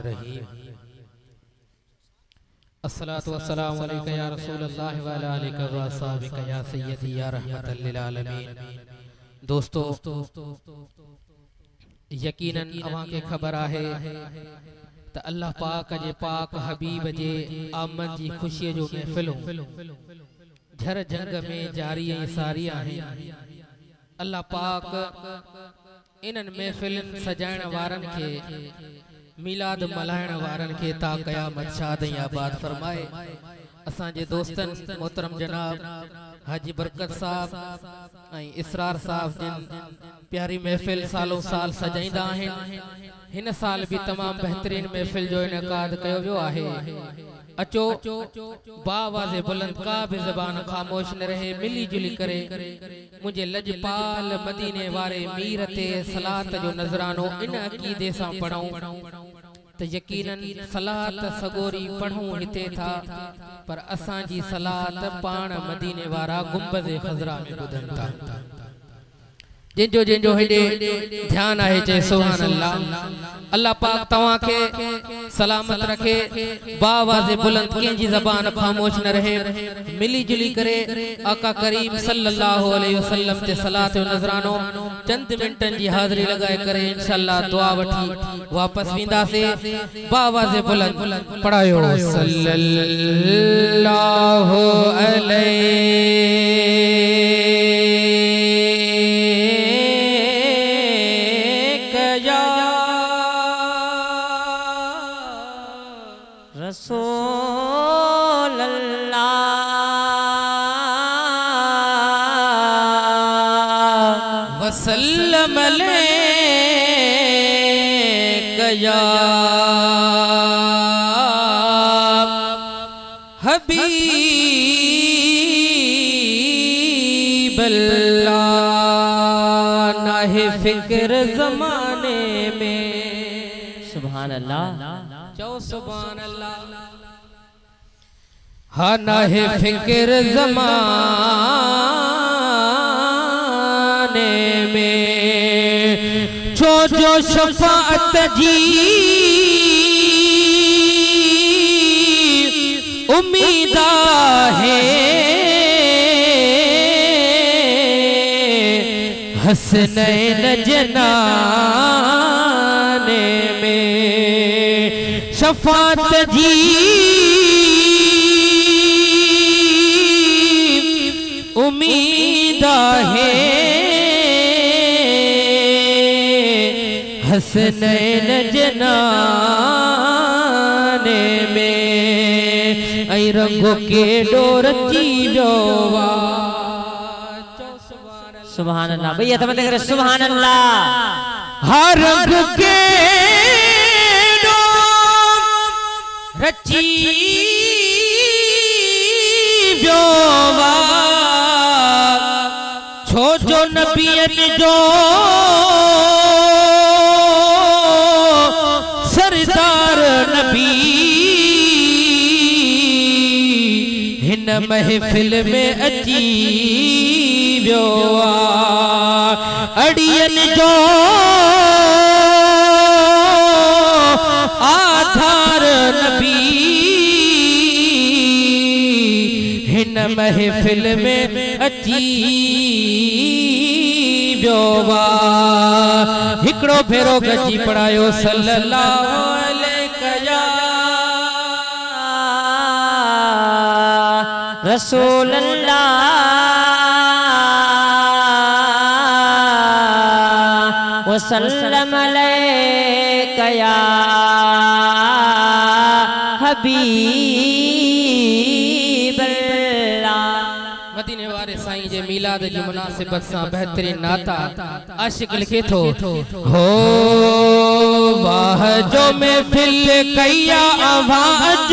रहीम। अस्सलातु वस्सलामु अलैका या रसूलल्लाह व अला आलिका व अस्हाबिका या सय्यदी या रहमतल लिल आलमीन। दोस्तों, यकीनन अवां के खबर आहे त अल्लाह पाक जे पाक हबीब जे आमद जी खुशी जो महफिल झर जंग में जारी ऐं सारी आहे। अल्लाह पाक इन्हनि महफिलनि सजाइण वारनि खे, मिलाद मल्हाइण वारनि खे ता क़यामत शाद ऐं आबाद फरमाए। असांजे दोस्तन मोहतरम जनाब हाजी बरकत साहब ऐं इसरार साहब जिन प्यारी महफिल सालों साल सजाईंदा आहिनि। हिन साल भी तमाम बेहतरीन महफिल जो इनकाद कयो वियो आहे। अचो बावाज़े बुलंद का भी ज़बान खामोश न रहे, मिली जुली करे मुझे लजपाल मदीने वारे मीर ते सलात जो नजरानो इन अकीदे सां पढ़ूं तो यकीनन सलात सगोरी पढ़ूं हिते था, पर असां जी सलात पाण मदीने वारा गुंबद खज़रा में ॿुधन था। जिंजो जिंजो हेडे ध्यान आहे चे सुभान अल्लाह। अल्लाह पाक तवा के सलामत रखे, बावाज़े बुलंद की ज़बान खामोश न रहे, मिली जुली करे आका करीम सल्लल्लाहु अलैहि वसल्लम ते सलात और नजरानो चंद मिनटन जी हाज़री लगाए करे इंशाअल्लाह दुआ वठी वापस विंदा से। बावाज़े बुलंद पढ़ायो सल्लल्लाहु अलैहि रसूल अल्लाह वसल्लम अलैका या हबीब अल्लाह। नाहे फिक्र ज़माने में, सुभान अल्लाह, सुभान अल्लाह। हाँ नाहे फिक्र ज़माने में, जो जो शफाअत जी उम्मीदा है, हसनैन जनाने में शफात जी उम्मीद है, हसनैन जनाने में ऐ रंगो के डोर जीवो। सुभान अल्लाह भैया तब देख रहे सुभान अल्लाह। हर रंग के रची व्योवा, छो जो नबियन जो सरदार नबी हिन महफिल में अची व्योवा। अड़ियन जो आधार नबी हिन महफिल में अची व्योवा। हिकड़ो भेरो गजी पढ़ायो सल्लल्लाहु अलैका या रसूल अल्लाह वसल्लम अलैका या हबीब अल्लाह। मदीने वारे साईं जे मिलाद जी मुनासिबत सां बेहतरीन नाता आशिक लिखे थो। हो वाह जो महफिल कया आवाज,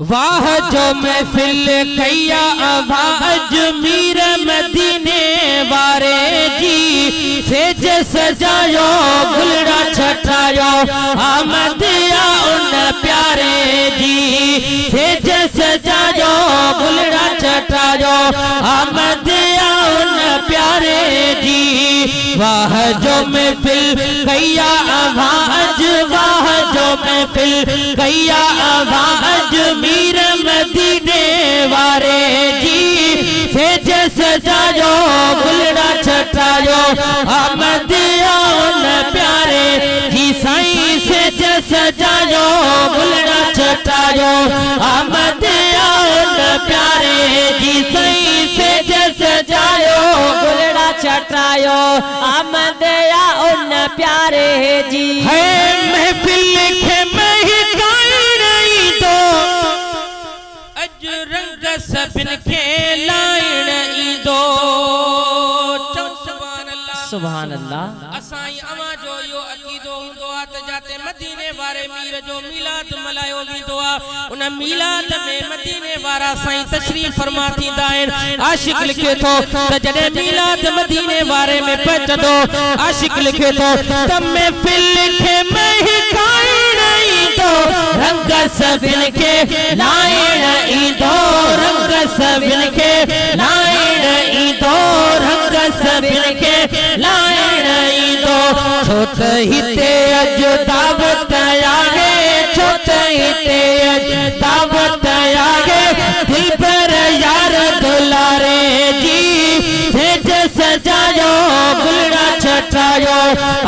वाह जो महफिल कया आवाज मीर मदीने वारे जी। सेज सजायो गुलड़ा छटायो आमद या उन प्यारे जी। सेज सजायो गुलड़ा छटायो आमद या उन प्यारे जी। वाह जो महफिल कया आवाज महफिल कैया अजमीर मदीने वारे जी सेज सजायो गुलड़ा छटायो अहमदिया उन प्यारे जी साईं सेज सजायो गुलड़ा छटायो अहमदिया उन प्यारे जी साईं सेज सजायो गुलड़ा छटायो अहमदिया उन प्यारे जी है महफिल लिखे महकाई दो अज रंग सबिन के लाइन ई दो सुभान अल्लाह असाई अमा जो यो अकीदो हुंदो आ त जाते मदीने वारे मीर जो मिलाद मलायो वेंदो आ उन मिलाद में मदीने वारा साईं तशरीफ फरमा थींदा आहिनि आशिक लिखे थो त जॾहिं मिलाद मदीने वारे में पहुचंदो आशिक लिखे थो त महफिल लिखे महकाइण ईंदो रंग सभिन खे लाइण ईंदो रंग सभिन खे लाइण ईंदो रंग सभिन खे लाइण ईंदो छो त हिते अॼु दावत आहे छो त हिते अॼु दावत आहे दिलबर यार दुलारे जी सेज सजायो गुलड़ा छटायो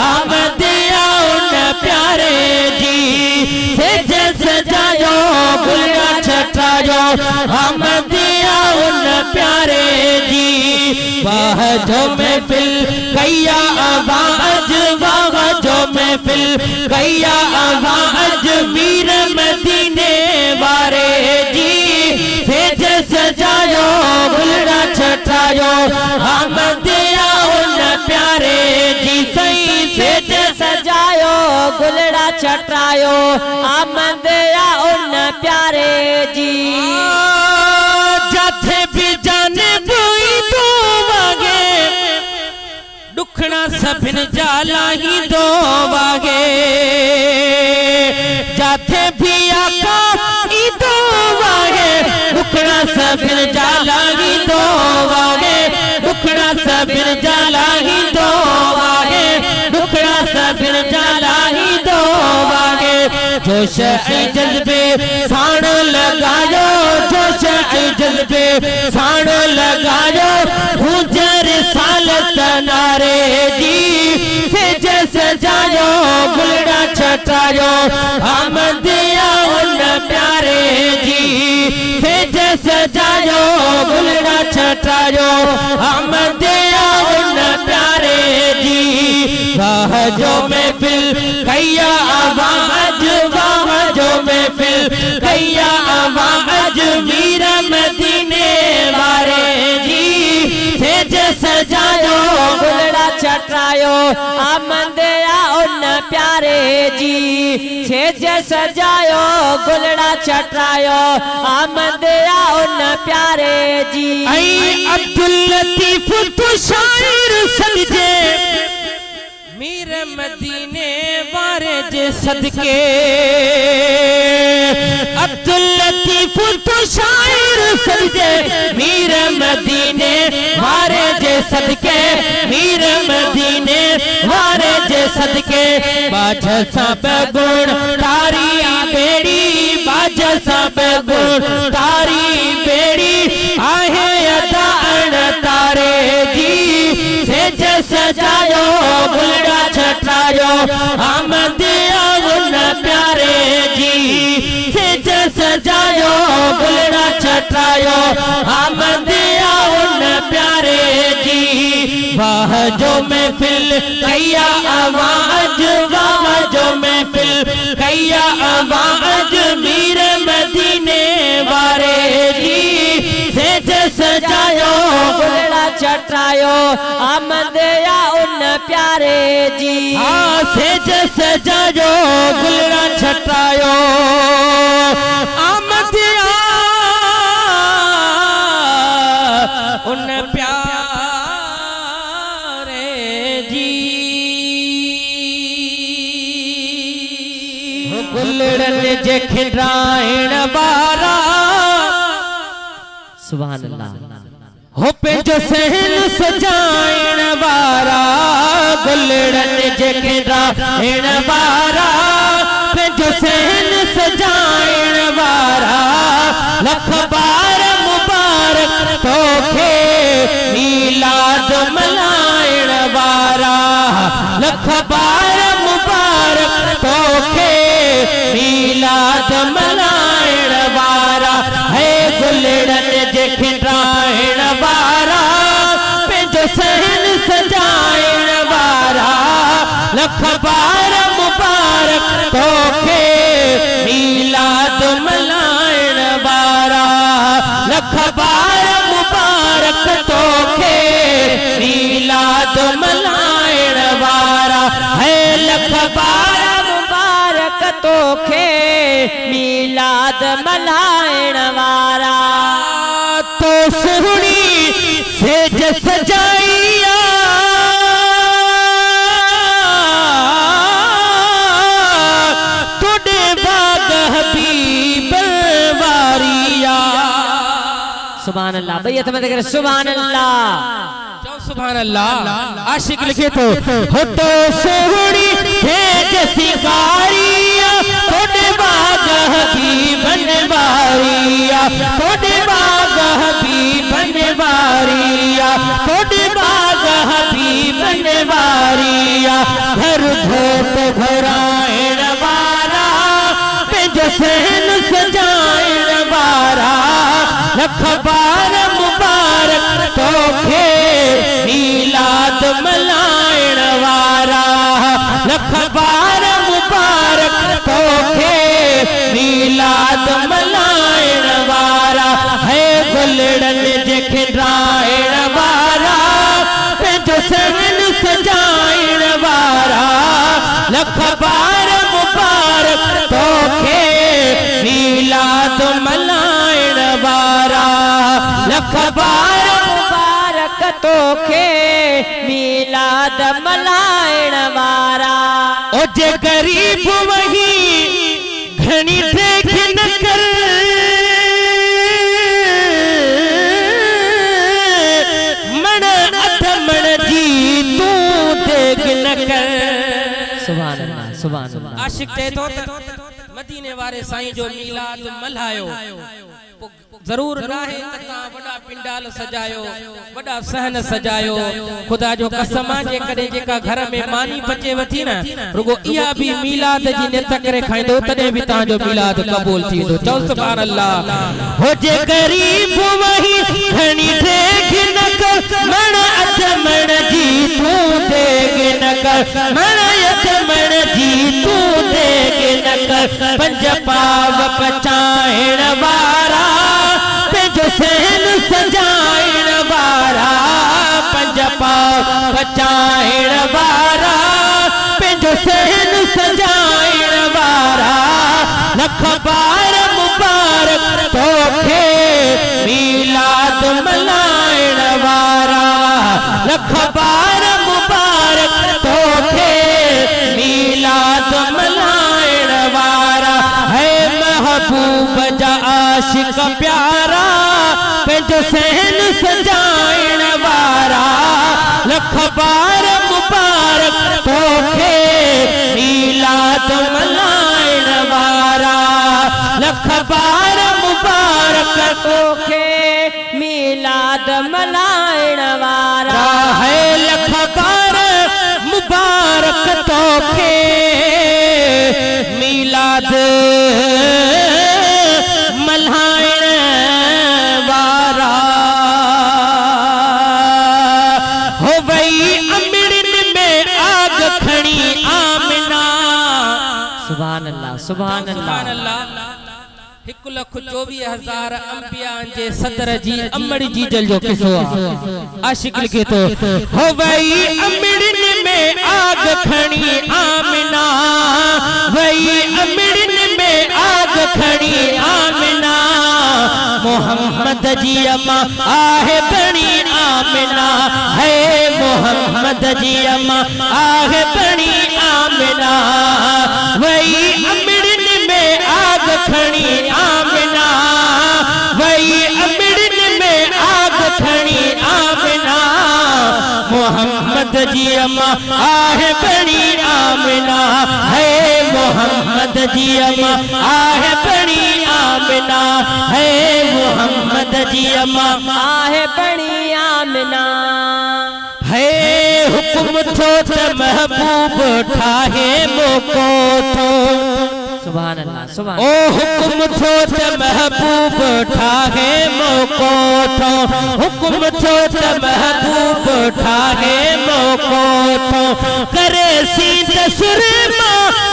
आमदिया उन प्यारे जी सेज सजायो गुलड़ा छटायो आमदिया उन प्यारे जी वाह जो महफिल कैया आवाज वाह जो महफिल कैया आवाज मीर मदीने वारे जी सेज सजायो गुलड़ा छटायो आमदिया उन प्यारे जी सही सेज सजायो गुलड़ा छटायो आमदिया उन प्यारे जी जाथे भी जाने बुई तो वागे दुखना सभिन जाला ही दो वागे जाथे भी आका ई दो वागे दुखना सभिन जाला ही दो वागे दुखना सभिन जाला ही दो वागे दुखना सभिन जाला ही दो वागे जोश ऐं जज्बे साण लगायो जोश ऐं जज्बे साण लगायो हुजर सालत नारे जी सेज सजायो गुलड़ा छटायो आमदिया उन प्यारे जी सेज सजायो गुलड़ा छटायो आमदिया उन प्यारे जी वाह जो महफिल कैया आवाज वाह जो महफिल कैया आवाज मीर मदीने वारे जी सेज सजायो गुलड़ा छटायो आमदिया उन प्यारे जी सेज सजायो गुलड़ा छटायो आमदिया उन प्यारे जी ऐ अब्दुल लतीफ तो शायर सदके मीर मदीने वारे जे सदके अब्दुल लतीफ तो शायर सदके मीर मदीने वारे जे सदके मीर मदीने वारे जे सदके बाज सब गुण तारी बेड़ी बाज सब गुण तारी बेड़ी आहे अदा अण तारे जी सेज सजायो गुलड़ा छटायो आमदिया उन प्यारे जी सेज सजायो गुलड़ा छटायो आमदिया उन प्यारे जी वाह जो महफिल कैया आवाज वाह जो महफिल कैया आवाज मीर मदीने वारे जी सेज सजायो गुलड़ा छटायो आमदिया उन प्यारे जी हाँ सेज सजायो गुलड़ा छटायो आमदिया उन प्यारे जी गुलड़न जे खिंडाइण वारा सुभान अल्लाह हो पंहिंजो सहन सजाइण वारा गुलड़न जे खिंडाइण वारा पंहिंजो सहन बार मुबारक तोखे मीलाद मल्हाइण वारा लख बार मुबारक तोखे मीलाद मल्हाइण वारा है गुलड़न जे खिंडाइण वारा पंहिंजो सहन सजाइण वारा लख बार मुबारक तोखे मीलाद मल्हाइण वारा लख बार मुबारक तोखे मीलाद मल्हाइण वारा है लख बार मुबारक तोखे मीलाद मल्हाइण वारा तो सुहिणी सेज सजाइया तुडे बाग हबीब वारिया सुभान अल्लाह भैया तुम देख रहे सुभान अल्लाह सुभान अल्लाह आशिक लिखे तो हो तो सोहनी सेज सिंगारिया तोड़े बाग हबीब वारिया तोड़े बाग हबीब वारिया तोड़े बाग हबीब वारिया घर धोत घराइण वारा पंहिंजो सहन सजाइण वारा लख बार मुबारक तोखे मीलाद मल्हाइण वारा लख बार मुबारक तोखे मीलाद मल्हाइण वारा है गुलड़न जे खिंडाइण वारा पंहिंजो सहन सजाइण वारा लख बार मुबारक तोखे मीलाद मल्हाइण वारा लख बार मुबारक तोखे मीलाद मल्हाइण वारा ओ जे गरीब वही घणी देख न कर मण अध मण जी तू देख न कर सुभान अल्लाह सुभान अल्लाह आशिक ते तो मदीने वारे साईं जो मीलाद मल्हायो जरूर ना है तका वडा पिंडाल सजायो वडा सहन सजायो खुदा जो कसम जे करे जेका घर में मानी बचे वथी ना रुगो इया भी मीलाद जी ने तकरे खाइदो तने भी ता जो मीलाद कबूल थी दो चल सुभान अल्लाह हो जे गरीब वही घणी देख न कर मन अथ मन जी तू देख न कर मन अथ मन जी तू देख न कर पंज पाव पचाइण वारा पंहिंजो सहन सजाइण वारा पंज पाव पचाइण वारा पंहिंजो सहन सजाइण वारा लख बार मुबारक तोखे मीलाद मल्हाइण वारा लख बार मुबारक तोखे मीलाद मल्हाइण वारा है महबूब जा आशिक प्यारा पंहिंजो सहन सजाइण वारा लख बार मुबारक तोखे मीलाद मल्हाइण वारा लख बार मुबारक तोखे मीलाद मल्हाइण वारा है लख बार मुबारक तोखे मीलाद मल्हाइण वारा हो वही अमड़न में आग खणी आमिना सुभान अल्लाह सुभान अल्लाह 1,24,000 अंबिया जे सदर जी अमड़ जी जल जो किसो आशिक लिखे तो हो वही अमड़न में आग खणी आमिना वही अमड़न में आग खणी आमिना मोहम्मद जी अम्मा आहे बणी आमिना है मोहम्मद जी अम्मा आहे बणी आमिना वही अमड़न में आग खणी आमिना वही अमड़न में आग खणी आमिना मोहम्मद जी अम्मा आहे बणी आमिना है मोहम्मद जी अम्मा आहे बणी आमिना आमना है मोहम्मद जी अम्मा आहे बणी आमना है हुकुम थो त महबूब ठाहे मोको थो सुभान अल्लाह सुभान ओ हुकुम थो त महबूब ठाहे मोको थो हुकुम थो त महबूब ठाहे मोको थो करे सीध सुरमा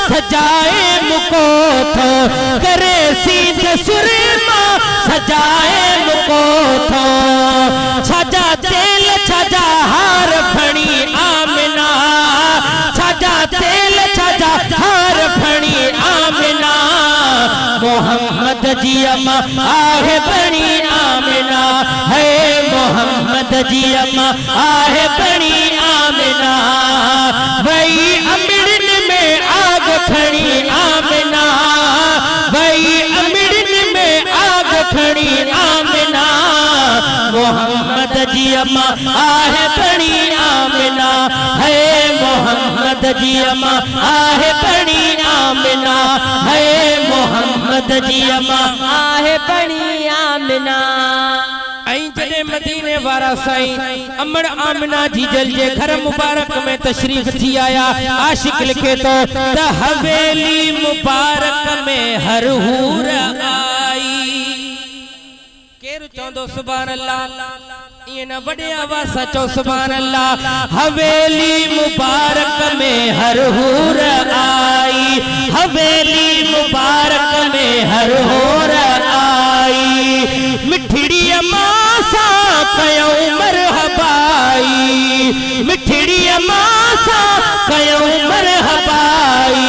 सजाए मुको थो करे सीध सुरमा सजाए मुको थो छाजा तेल छाजा हार फणी आमना छाजा तेल छाजा हार फणी आमना मोहम्मद जी अम्मा आहे बणी आमना है मोहम्मद जी अम्मा आहे बणी आमना वही अमृत में आग खड़ी आमना वही अमृत में आग खड़ी आमना मोहम्मद जी अम्मा आहे बणी आमना है मोहम्मद जी अम्मा आहे बणी आमना है मोहम्मद जी अम्मा आहे बणी आमना जॾहिं मदीने वारा साईं अमड़ आमना जी जल जे घर मुबारक में तशरीफ थी आया आशिक लिखे तो त हवेली मुबारक में हर हूर आई केर चौंदो सुभान अल्लाह ये न बड़े आवाज सा चो सुभान अल्लाह हवेली मुबारक में हर हूर आई हवेली मुबारक में हर हूर आई मिठड़ी अम्मा सा कयो मरहबाई मिठड़ी अम्मा सा कयो मरहबाई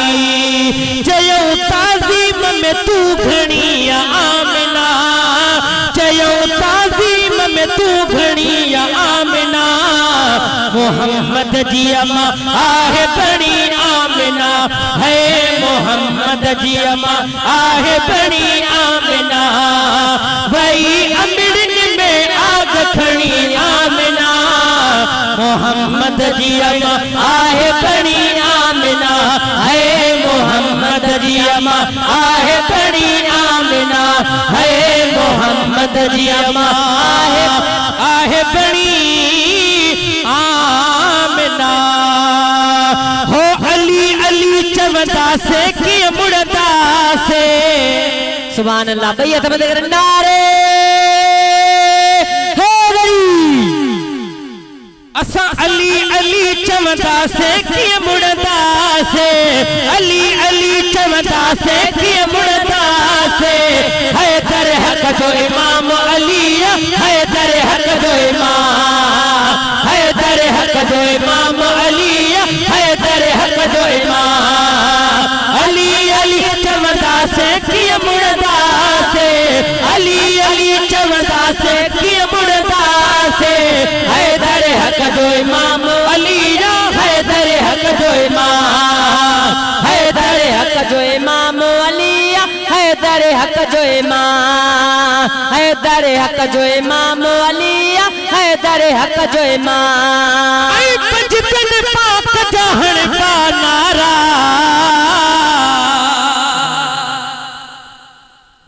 चयो ताज़ीम में तू घणी आमना चयो ताज़ीम में तू घणी आमना मोहम्मद जी अम्मा आहे बणी आमना है मोहम्मद जी अम्मा आहे बणी आमना वही अमृत में आग खड़ी आमना मोहम्मद जी अम्मा आहे बणी आमना है मोहम्मद जी अम्मा आहे बणी आमना है मोहम्मद जी अम्मा आहे बणी आमना हो अली अली चवंदा से कि मुड़दा से सुभान अल्लाह भैया तब देख नारे असा अली अली चवंदा से कि मुड़दा से अली अली चवंदा से कि मुड़दा से है दर हक जो इमाम अली है दर हक जो इमाम है दर हक जो इमाम अली है दर हक जो इमाम अली अली चवंदा से कि मुड़दा से अली अली चवंदा से कि मुड़दा से है दर हक जो इमाम अली है दर हक जो इमाम है दर हक जो इमाम अली है दर हक जो इमाम है दर हक जो इमाम अली है दर हक जो इमाम पंजतन पाक जहण का नारा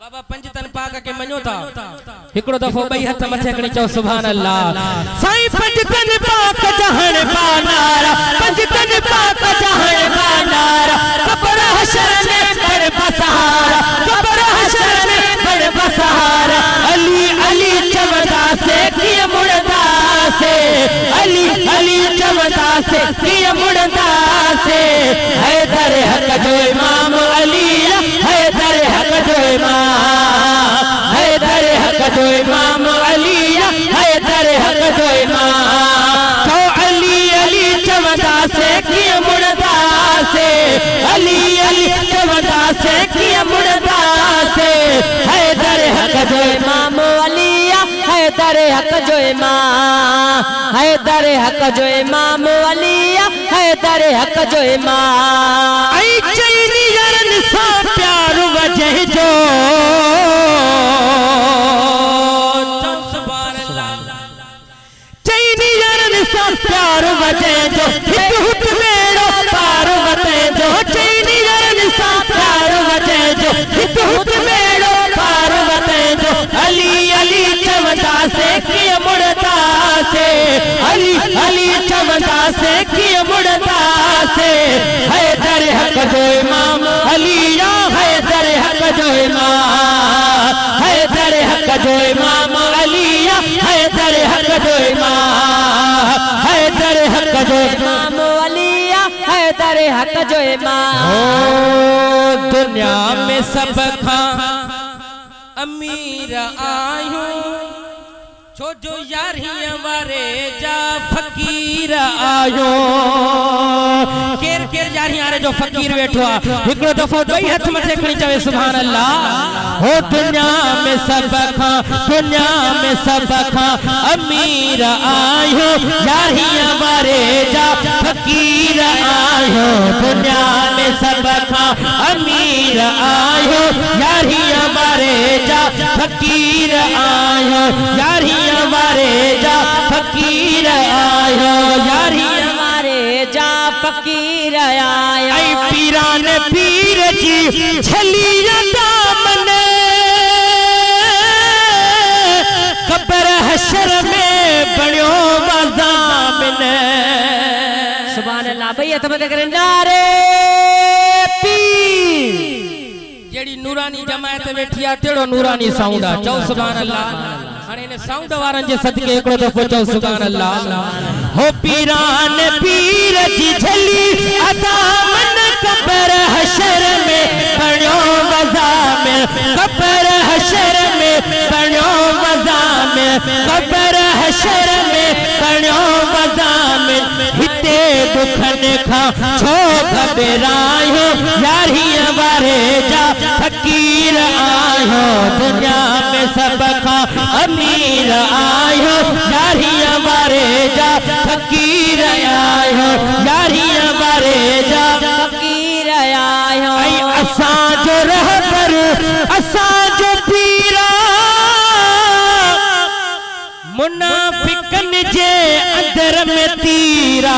बाबा पंजतन पाक के मञो था हिकड़ो दफो बई हथ मथे खणी चओ सुभान अल्लाह साईं पंजतन पाक जहण का नारा पंजतन पाक जहण का नारा कब्र हशर में बड़ बसहारा कब्र हशर में बड़ बसहारा अली अली चवदा से कि मुड़दा से अली अली चवदा से कि मुड़दा से है दर हक जो इमाम अली है दर हक जो इमाम है दर हक जो इमाम अली है दर हक जो इमाम तो अली अली चवदा से कि मुड़दा से अली अली चवदा से कि मुड़दा से है दर हक जो इमाम अली है दर हक जो इमाम है दर हक जो इमाम अली है दर हक जो इमाम आई चैनी यारन सा प्यार वजह जो चैनी यारन सा प्यार वजह जो हित हुत मेरो पार वजह जो चैनी यारन सा प्यार वजह जो हित हुत मेरो पार से किया मुड़ता से हैदर हक जो इमाम अलिया हैदर हक जो इमाम हैदर हक जो इमाम अलिया हैदर हक जो इमाम हैदर हक जो इमाम अलिया हैदर हक जो इमाम दुनिया में सब खां अमीर आयूं छो जो यारियां वारे जा फकीर आयो केर केर यारियां वारे जो फकीर बैठो आ हिकड़ो दफो दई हथ मथे खणी चवे सुभान अल्लाह हो दुनिया में सब खां अमीर आयो यारियां वारे जा फकीर आयो दुनिया में सब खां अमीर आयो यारियां वारे जा फकीर आयो यारियां वारे जा फकीर आयो यारियां वारे जा फकीर आयो ऐ पीरान पीर जी छलिया दामन कब्र हशर में बणियो वज़ामिन सुभान अल्लाह भई हथ मथे करे नारे पीर जेड़ी नूरानी जमायत बैठी आ तेड़ो नूरानी साउंड आ चौ सुभान अल्लाह हाने ने साउंड वारन जे सदके एकड़ो दफो चौ सुभान अल्लाह हो पीरान पीर जी झली अदामन कब्र हशर में बणियो वज़ामिन कब्र हशर में बणियो वज़ामिन कब्र हशर में बणियो वज़ामिन हिते दुखन खां छो घबरायो यारियां वारे जा फकीर आयो दुनिया में सब खां अमीर आयो यारियां वारे जा फकीर आयो यारियां वारे जा फकीर आयो ऐ असां जो रहबर असां जो पीरा मुनाफिकन जे अंदर में तीरा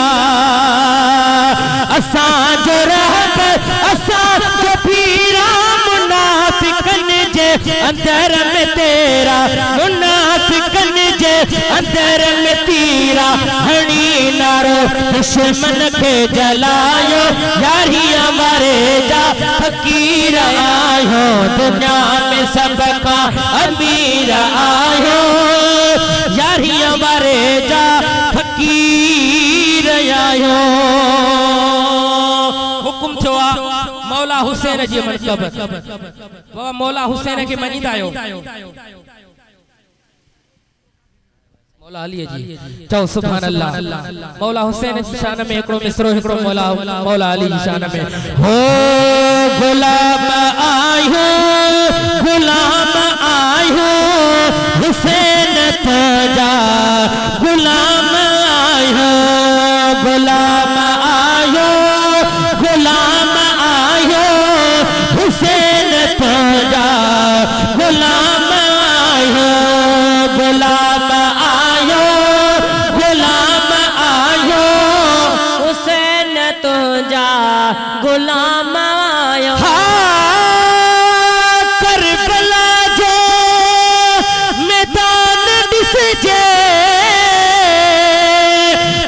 असां जो रहबर असां जो पीरा मुनाफिकन जे अंदर में तेरा मुनाफिकन जे अंदर में तीरा हणी नारो दुश्मन के जलायो यारियां वारे जा फकीर आयो दुनिया में सब खां अमीर आयो यारियां वारे जा फकीर आयो हुकुम थियो आ मौला हुसैन जी मनक़ब बाबा मौला हुसैन के मनीदा आयो मौला अली जी चौ सुभान अल्लाह मौला हुसैन की शान में एकड़ो मिसरो एकड़ो मौला अली की शान में हो गुलाम आयो हुसैन तजा गुलाम आयो गुलाम आयो हुसैन तजा गुलाम आयो गुलाम आयो हुसैन तजा गुलाम आयो करबला जो मैदान दिसजे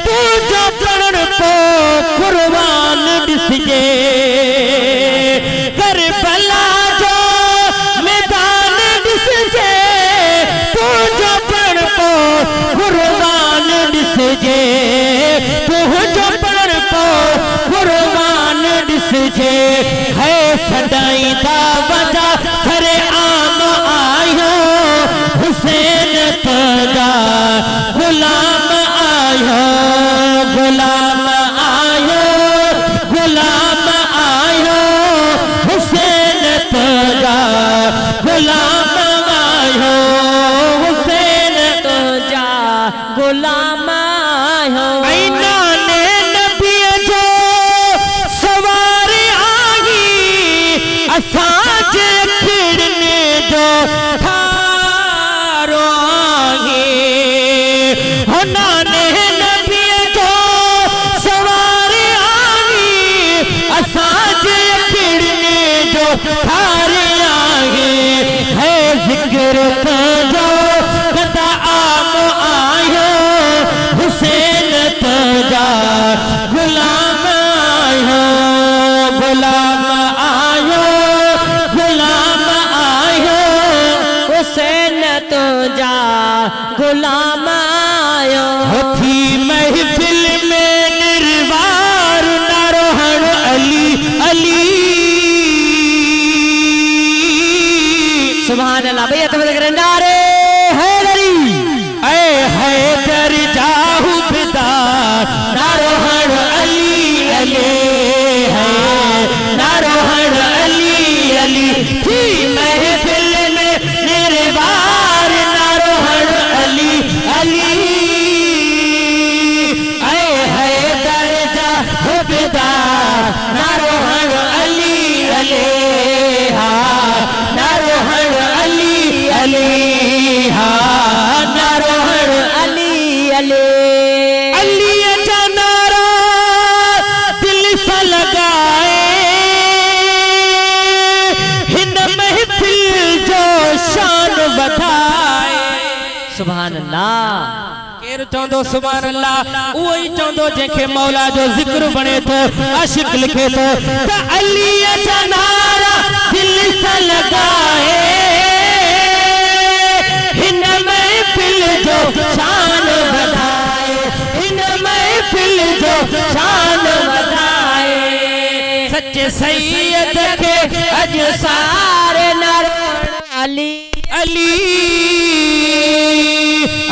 तू जो प्रण पो कुर्बान दिसजे करबला जो मैदान दिसजे तू जो प्रण पो कुर्बान दिसजे तू जो प्रण पो कुर्बान दिसजे है सदाई दा वजा सरे आम आयो हुसैन तजा गुलाम आयो गुलाम आयो हुसैन तजा गुलाम आयो हुसैन तजा गुलाम आयो ऐना ने नबी जो सवार आई असाज फिरने जो थारो आई होना ने नबी जो सवार आई असाज फिरने जो थारे आई है जिक्र तजो कदा आम आयो हुसैन तजा गुलाम आयो थी महफिल में निर्वार नारोहण अली अली सुभान अल्लाह भैया तो बदल नारे हैदरी ऐ हैदर जाहु बिदार नारोहण अली अली है नारोहण अली अली थी महफिल में निर्वार नारोहण अली अली ऐ हैदर जाहु बिदार नारोहण अली अली नारोहण अली अली नारोहण अली अली अली जा नारा दिल से लगाए हिंद महफिल जो शान बढ़ाए सुभान अल्लाह केर चौंदो सुभान अल्लाह वही चौंदो जेके मौला जो जिक्र बने तो आशिक लिखे तो अली जा नारा दिल से लगाए हिंद महफिल जो शान बढ़ाए हिंद महफिल जो शान बढ़ाए सच्चे सैयद के अज सारे नारोहण अली अली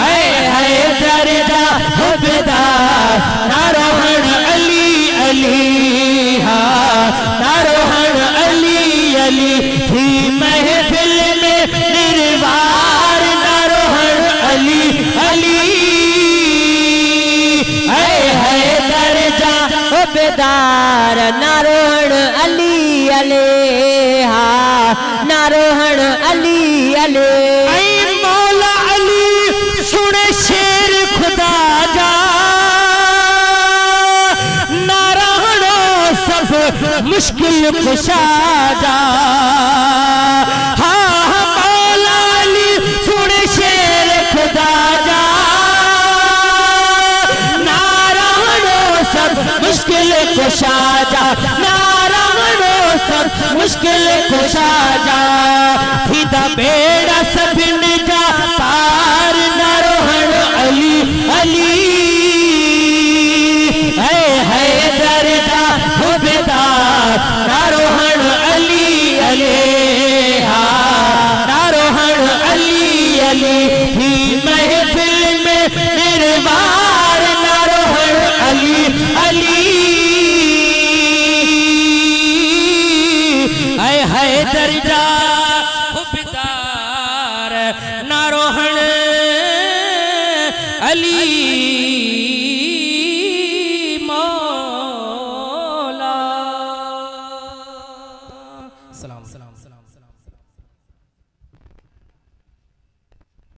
ऐ हैदर जाहु बिदार नारोहण अली अली नारोहण अली अली थी महफिल में निर्वार नारोहण अली अली ऐ हैदर जाहु बिदार नारोहण अली अली नारोहण अली अली ऐ मौला अली सुने शेर खुदा जा नारायणो सब मुश्किल कुशा जा मौला अली सुने शेर खुदा जा नारायणो सब मुश्किल कुशा जा नारायणो सब मुश्किल कुशा जा थीदा बेड़ा सभिन जा पार नारोहण अली अली ऐ हैदर जाहु बिदार नारोहण अली अली नारोहण अली अली थी महफिल में निर्वार नारोहण अली अली ऐ हैदर जाहु बिदार नारोहण अली